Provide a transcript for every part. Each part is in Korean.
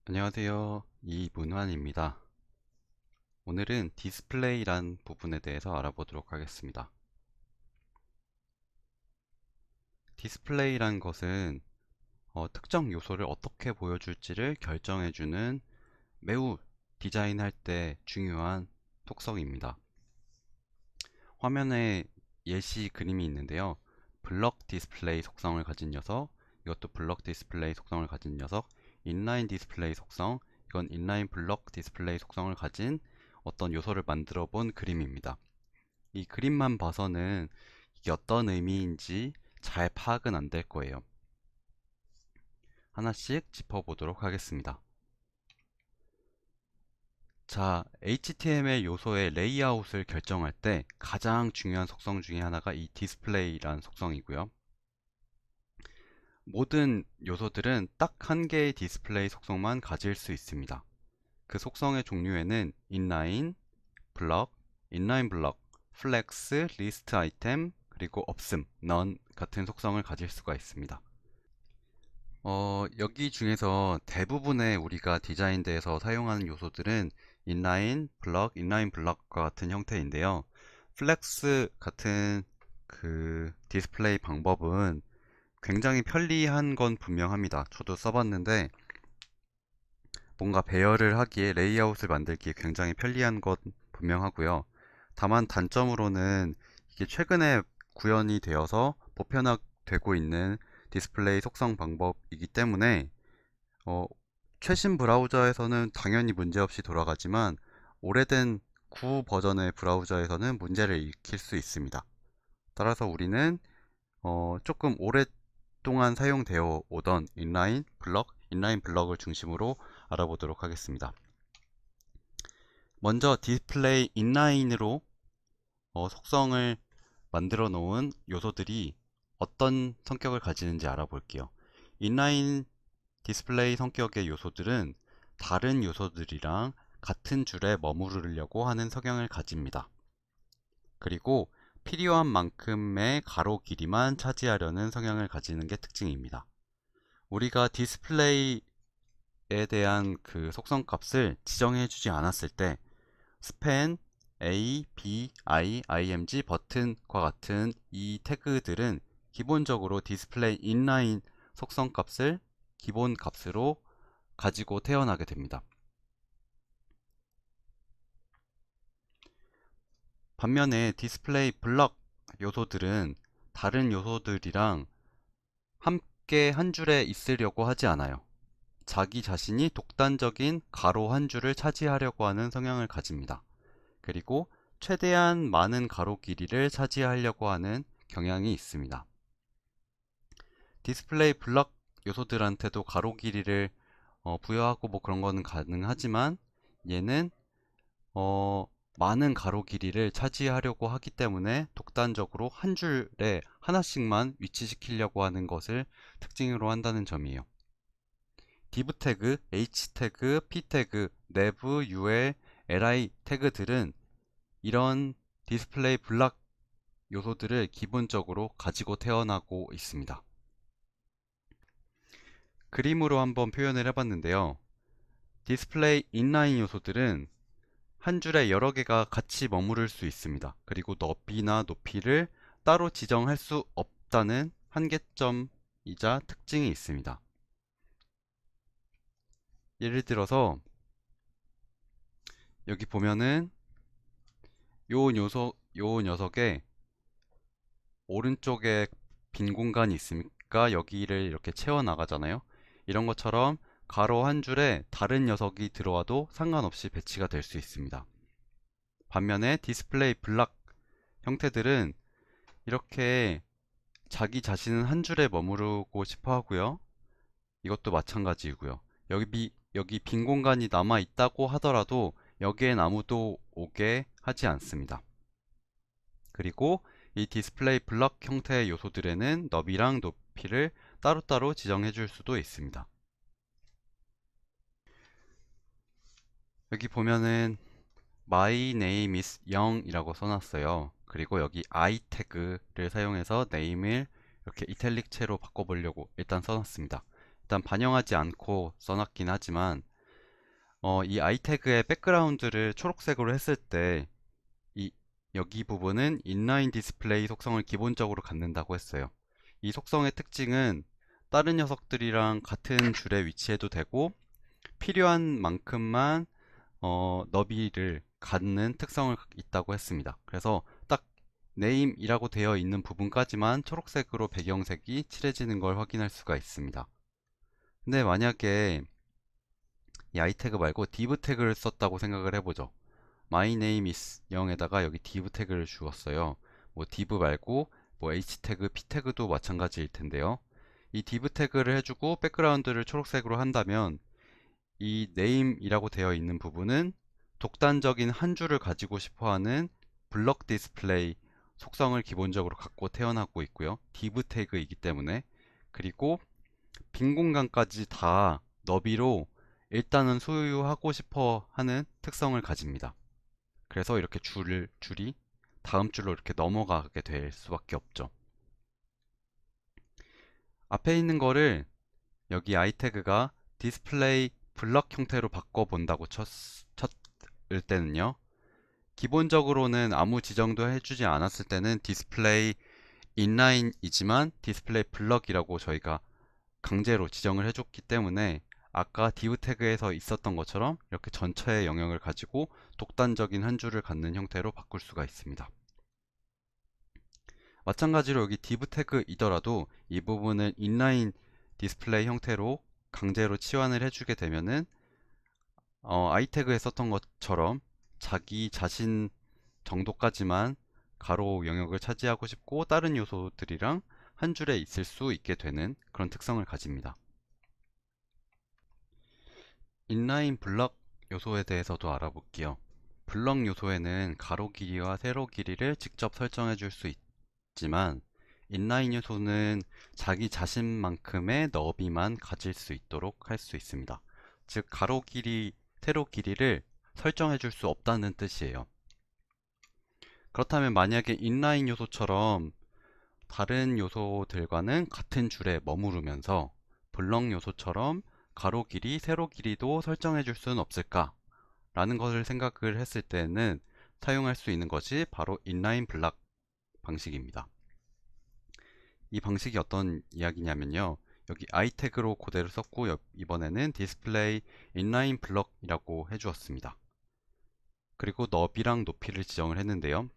안녕하세요. 이문환입니다. 오늘은 디스플레이란 부분에 대해서 알아보도록 하겠습니다. 디스플레이란 것은 특정 요소를 어떻게 보여줄지를 결정해주는 매우 디자인할 때 중요한 속성입니다. 화면에 예시 그림이 있는데요. 블럭 디스플레이 속성을 가진 녀석, 이것도 블럭 디스플레이 속성을 가진 녀석, 인라인 디스플레이 속성, 이건 인라인 블럭 디스플레이 속성을 가진 어떤 요소를 만들어 본 그림입니다. 이 그림만 봐서는 이게 어떤 의미인지 잘 파악은 안 될 거예요. 하나씩 짚어보도록 하겠습니다. 자, HTML 요소의 레이아웃을 결정할 때 가장 중요한 속성 중에 하나가 이 디스플레이라는 속성이고요. 모든 요소들은 딱 한 개의 디스플레이 속성만 가질 수 있습니다. 그 속성의 종류에는 인라인, 블럭, 인라인 블럭, 플렉스, 리스트 아이템, 그리고 없음, 넌 같은 속성을 가질 수가 있습니다. 여기 중에서 대부분의 우리가 디자인대에서 사용하는 요소들은 인라인 블럭과 같은 형태인데요. 플렉스 같은 그 디스플레이 방법은 굉장히 편리한 건 분명합니다. 저도 써봤는데 뭔가 배열을 하기에 레이아웃을 만들기에 굉장히 편리한 건 분명하고요. 다만 단점으로는 이게 최근에 구현이 되어서 보편화되고 있는 디스플레이 속성 방법이기 때문에 어, 최신 브라우저에서는 당연히 문제없이 돌아가지만 오래된 구 버전의 브라우저에서는 문제를 일으킬 수 있습니다. 따라서 우리는 조금 오랫동안 사용되어 오던 인라인 블럭을 중심으로 알아보도록 하겠습니다. 먼저 디스플레이 인라인으로 속성을 만들어 놓은 요소들이 어떤 성격을 가지는지 알아볼게요. 인라인 디스플레이 성격의 요소들은 다른 요소들이랑 같은 줄에 머무르려고 하는 성향을 가집니다. 그리고 필요한 만큼의 가로 길이만 차지하려는 성향을 가지는 게 특징입니다. 우리가 디스플레이에 대한 그 속성 값을 지정해 주지 않았을 때 span, a, b, i, img 버튼과 같은 이 태그들은 기본적으로 디스플레이 인라인 속성 값을 기본 값으로 가지고 태어나게 됩니다. 반면에 디스플레이 블럭 요소들은 다른 요소들이랑 함께 한 줄에 있으려고 하지 않아요. 자기 자신이 독단적인 가로 한 줄을 차지하려고 하는 성향을 가집니다. 그리고 최대한 많은 가로 길이를 차지하려고 하는 경향이 있습니다. 디스플레이 블럭 요소들한테도 가로 길이를 부여하고 뭐 그런 거는 가능하지만 얘는 많은 가로 길이를 차지하려고 하기 때문에 독단적으로 한 줄에 하나씩만 위치시키려고 하는 것을 특징으로 한다는 점이에요. div 태그, h 태그, p 태그, nev, ul, li 태그들은 이런 디스플레이 블럭 요소들을 기본적으로 가지고 태어나고 있습니다. 그림으로 한번 표현을 해봤는데요. 디스플레이 인라인 요소들은 한 줄에 여러 개가 같이 머무를 수 있습니다. 그리고 너비나 높이를 따로 지정할 수 없다는 한계점이자 특징이 있습니다. 예를 들어서 여기 보면은 요 녀석에 오른쪽에 빈 공간이 있으니까 여기를 이렇게 채워 나가잖아요. 이런 것처럼 가로 한 줄에 다른 녀석이 들어와도 상관없이 배치가 될 수 있습니다. 반면에 디스플레이 블락 형태들은 이렇게 자기 자신은 한 줄에 머무르고 싶어 하고요. 이것도 마찬가지이고요. 여기 빈 공간이 남아 있다고 하더라도 여기엔 아무도 오게 하지 않습니다. 그리고 이 디스플레이 블럭 형태의 요소들에는 너비랑 높이를 따로따로 지정해 줄 수도 있습니다. 여기 보면은 My name is young 이라고 써놨어요. 그리고 여기 I 태그를 사용해서 name을 이렇게 이탈릭체로 바꿔보려고 일단 써놨습니다. 일단 반영하지 않고 써놨긴 하지만 이 아이태그의 백그라운드를 초록색으로 했을 때 여기 부분은 인라인 디스플레이 속성을 기본적으로 갖는다고 했어요. 이 속성의 특징은 다른 녀석들이랑 같은 줄에 위치해도 되고 필요한 만큼만 너비를 갖는 특성을 있다고 했습니다. 그래서 딱 네임이라고 되어 있는 부분까지만 초록색으로 배경색이 칠해지는 걸 확인할 수가 있습니다. 근데 만약에 이 아이태그 말고 div 태그를 썼다고 생각을 해보죠. my name is 0에다가 여기 div 태그를 주었어요. 뭐 div 말고 뭐 h 태그, p 태그도 마찬가지일 텐데요. 이 div 태그를 해주고 백그라운드를 초록색으로 한다면 이 name이라고 되어 있는 부분은 독단적인 한 줄을 가지고 싶어하는 블럭 디스플레이 속성을 기본적으로 갖고 태어나고 있고요. div 태그이기 때문에. 그리고 빈 공간까지 다 너비로 일단은 소유하고 싶어 하는 특성을 가집니다. 그래서 이렇게 줄이 다음 줄로 이렇게 넘어가게 될 수밖에 없죠. 앞에 있는 거를 여기 아이태그가 디스플레이 블럭 형태로 바꿔본다고 쳤을 때는요. 기본적으로는 아무 지정도 해주지 않았을 때는 디스플레이 인라인이지만 디스플레이 블럭이라고 저희가 강제로 지정을 해줬기 때문에 아까 div 태그에서 있었던 것처럼 이렇게 전체의 영역을 가지고 독단적인 한 줄을 갖는 형태로 바꿀 수가 있습니다. 마찬가지로 여기 div 태그이더라도 이 부분을 인라인 디스플레이 형태로 강제로 치환을 해주게 되면은 아이태그에 썼던 것처럼 자기 자신 정도까지만 가로 영역을 차지하고 싶고 다른 요소들이랑 한 줄에 있을 수 있게 되는 그런 특성을 가집니다. 인라인 블럭 요소에 대해서도 알아볼게요. 블럭 요소에는 가로 길이와 세로 길이를 직접 설정해 줄 수 있지만 인라인 요소는 자기 자신만큼의 너비만 가질 수 있도록 할 수 있습니다. 즉 가로 길이, 세로 길이를 설정해 줄 수 없다는 뜻이에요. 그렇다면 만약에 인라인 요소처럼 다른 요소들과는 같은 줄에 머무르면서 블럭 요소처럼 가로 길이, 세로 길이도 설정해 줄 수는 없을까? 라는 것을 생각을 했을 때는 사용할 수 있는 것이 바로 인라인 블럭 방식입니다. 이 방식이 어떤 이야기냐면요. 여기 아이태그로 그대로 썼고 이번에는 디스플레이 인라인 블럭이라고 해주었습니다. 그리고 너비랑 높이를 지정을 했는데요.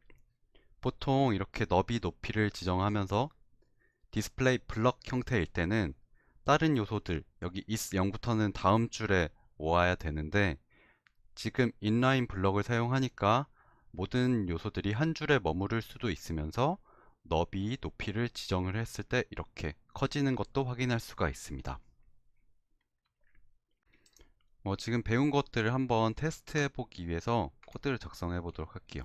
보통 이렇게 너비 높이를 지정하면서 디스플레이 블럭 형태일 때는 다른 요소들 여기 is 0부터는 다음 줄에 모아야 되는데 지금 인라인 블럭을 사용하니까 모든 요소들이 한 줄에 머무를 수도 있으면서 너비 높이를 지정을 했을 때 이렇게 커지는 것도 확인할 수가 있습니다. 지금 배운 것들을 한번 테스트해 보기 위해서 코드를 작성해 보도록 할게요.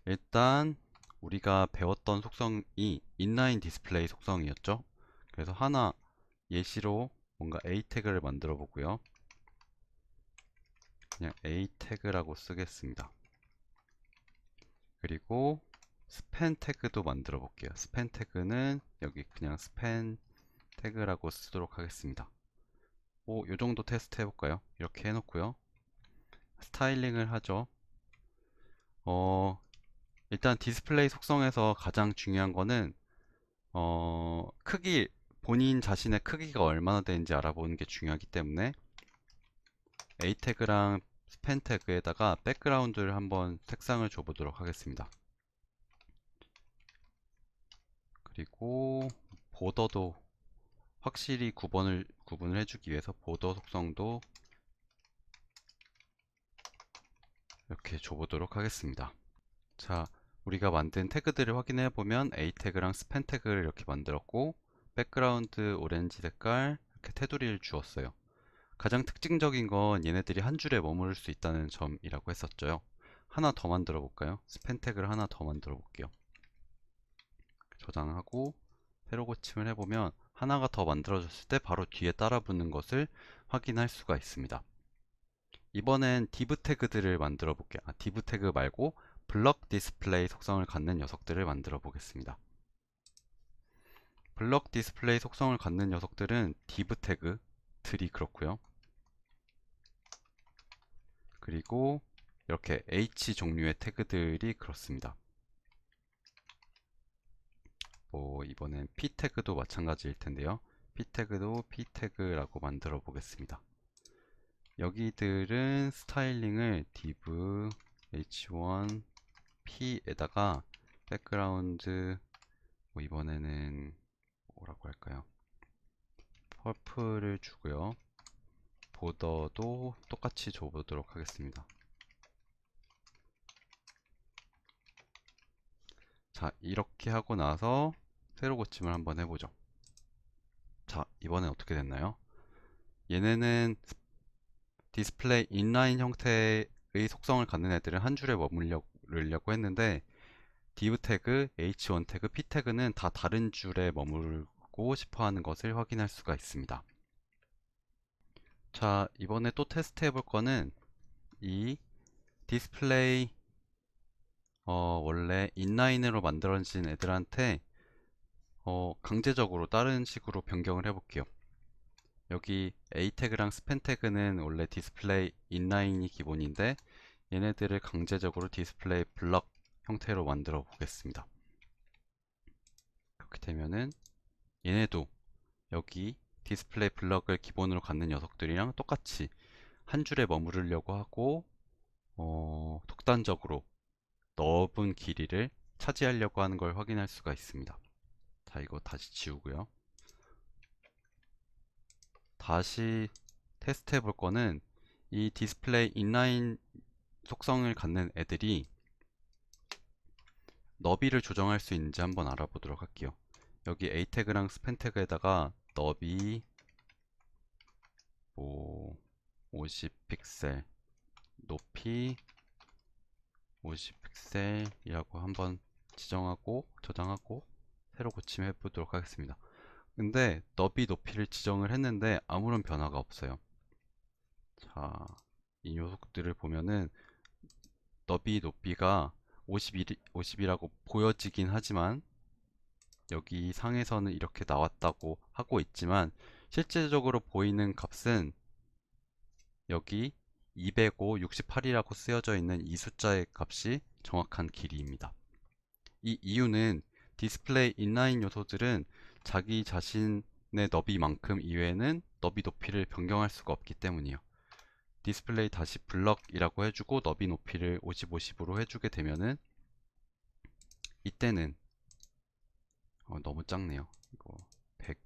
일단 우리가 배웠던 속성이 인라인 디스플레이 속성이었죠. 그래서 하나 예시로 뭔가 a 태그를 만들어 보고요. 그냥 a 태그라고 쓰겠습니다. 그리고 스팬 태그도 만들어 볼게요. 스팬 태그는 여기 그냥 스팬 태그라고 쓰도록 하겠습니다. 요 정도 테스트 해볼까요? 이렇게 해놓고요. 스타일링을 하죠. 일단 디스플레이 속성에서 가장 중요한 거는 크기, 본인 자신의 크기가 얼마나 되는지 알아보는 게 중요하기 때문에 a 태그랑 스팬 태그에다가 백그라운드를 한번 색상을 줘보도록 하겠습니다. 그리고 보더도 확실히 구분을 해주기 위해서 보더 속성도 이렇게 줘보도록 하겠습니다. 자, 우리가 만든 태그들을 확인해 보면 a 태그랑 스팬 태그를 이렇게 만들었고 백그라운드 오렌지 색깔 이렇게 테두리를 주었어요. 가장 특징적인 건 얘네들이 한 줄에 머무를 수 있다는 점이라고 했었죠. 하나 더 만들어 볼까요? 스팬 태그를 하나 더 만들어 볼게요. 저장하고 새로 고침을 해보면 하나가 더 만들어졌을 때 바로 뒤에 따라 붙는 것을 확인할 수가 있습니다. 이번엔 div 태그들을 만들어 볼게요. div 태그 말고 블럭 디스플레이 속성을 갖는 녀석들을 만들어 보겠습니다. 블럭 디스플레이 속성을 갖는 녀석들은 div 태그들이 그렇고요. 그리고 이렇게 H 종류의 태그들이 그렇습니다. 이번엔 P 태그도 마찬가지일 텐데요. P 태그도 P 태그라고 만들어 보겠습니다. 여기들은 스타일링을 div h1 p에다가 백그라운드 이번에는 뭐라고 할까요? 퍼플을 주고요. 보더도 똑같이 줘보도록 하겠습니다. 자, 이렇게 하고 나서 세로 고침을 한번 해보죠. 자, 이번엔 어떻게 됐나요? 얘네는 디스플레이 인라인 형태의 속성을 갖는 애들은 한 줄에 머무르려고 했는데 div 태그, h1 태그, p 태그는 다 다른 줄에 머물고 싶어 하는 것을 확인할 수가 있습니다. 자, 이번에 또 테스트 해볼 거는 이 디스플레이 원래 인라인으로 만들어진 애들한테 강제적으로 다른 식으로 변경을 해볼게요. 여기 A 태그랑 스팬 태그는 원래 디스플레이 인라인이 기본인데 얘네들을 강제적으로 디스플레이 블럭 형태로 만들어 보겠습니다. 그렇게 되면은 얘네도 여기 디스플레이 블럭을 기본으로 갖는 녀석들이랑 똑같이 한 줄에 머무르려고 하고 독단적으로 넓은 길이를 차지하려고 하는 걸 확인할 수가 있습니다. 자, 이거 다시 지우고요. 다시 테스트 해볼 거는 이 디스플레이 인라인 속성을 갖는 애들이 너비를 조정할 수 있는지 한번 알아보도록 할게요. 여기 A 태그랑 스팬 태그에다가 너비 50픽셀, 높이 50픽셀이라고 한번 지정하고 저장하고 새로 고침해 보도록 하겠습니다. 근데 너비 높이를 지정을 했는데 아무런 변화가 없어요. 자, 이 녀석들을 보면은 너비 높이가 50이라고 보여지긴 하지만 여기 상에서는 이렇게 나왔다고 하고 있지만 실제적으로 보이는 값은 여기 205, 68이라고 쓰여져 있는 이 숫자의 값이 정확한 길이입니다. 이 이유는 디스플레이 인라인 요소들은 자기 자신의 너비만큼 이외에는 너비 높이를 변경할 수가 없기 때문이에요. 디스플레이 다시 블럭이라고 해주고 너비 높이를 50, 50으로 해주게 되면은 이때는 너무 작네요. 이거 100,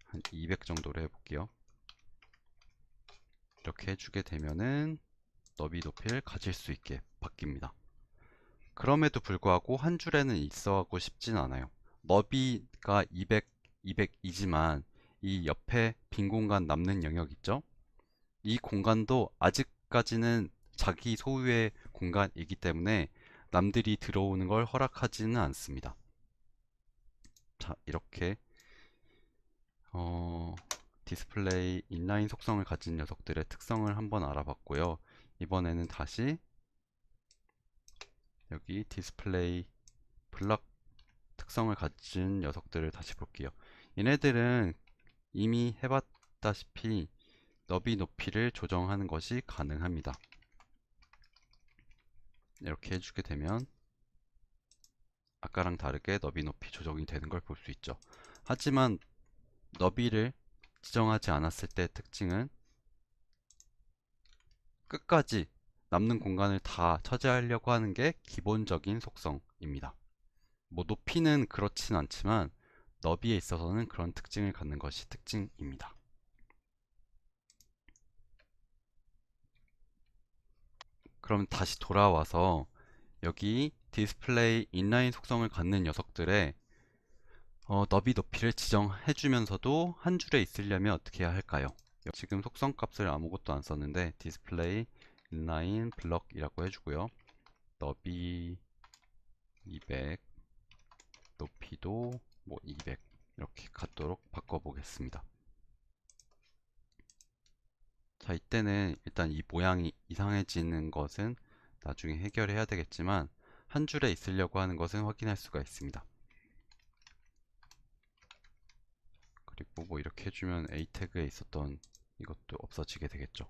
한 200 정도로 해볼게요. 이렇게 해주게 되면은 너비 높이를 가질 수 있게 바뀝니다. 그럼에도 불구하고 한 줄에는 있어하고 싶진 않아요. 너비가 200, 200이지만 이 옆에 빈 공간 남는 영역 있죠? 이 공간도 아직까지는 자기 소유의 공간이기 때문에 남들이 들어오는 걸 허락하지는 않습니다. 자, 이렇게 디스플레이 인라인 속성을 가진 녀석들의 특성을 한번 알아봤고요. 이번에는 다시 여기 디스플레이 블럭 특성을 가진 녀석들을 다시 볼게요. 얘네들은 이미 해봤다시피 너비 높이를 조정하는 것이 가능합니다. 이렇게 해주게 되면 아까랑 다르게 너비 높이 조정이 되는 걸 볼 수 있죠. 하지만 너비를 지정하지 않았을 때 특징은 끝까지 남는 공간을 다 차지하려고 하는 게 기본적인 속성입니다. 높이는 그렇진 않지만 너비에 있어서는 그런 특징을 갖는 것이 특징입니다. 그럼 다시 돌아와서 여기 디스플레이 인라인 속성을 갖는 녀석들의 너비 높이를 지정해 주면서도 한 줄에 있으려면 어떻게 해야 할까요? 지금 속성 값을 아무것도 안 썼는데 디스플레이 인라인 블럭이라고 해주고요. 너비 200, 높이도 200 이렇게 갖도록 바꿔보겠습니다. 자, 이때는 일단 이 모양이 이상해지는 것은 나중에 해결해야 되겠지만 한 줄에 있으려고 하는 것은 확인할 수가 있습니다. 그리고 이렇게 해주면 A 태그에 있었던 이것도 없어지게 되겠죠.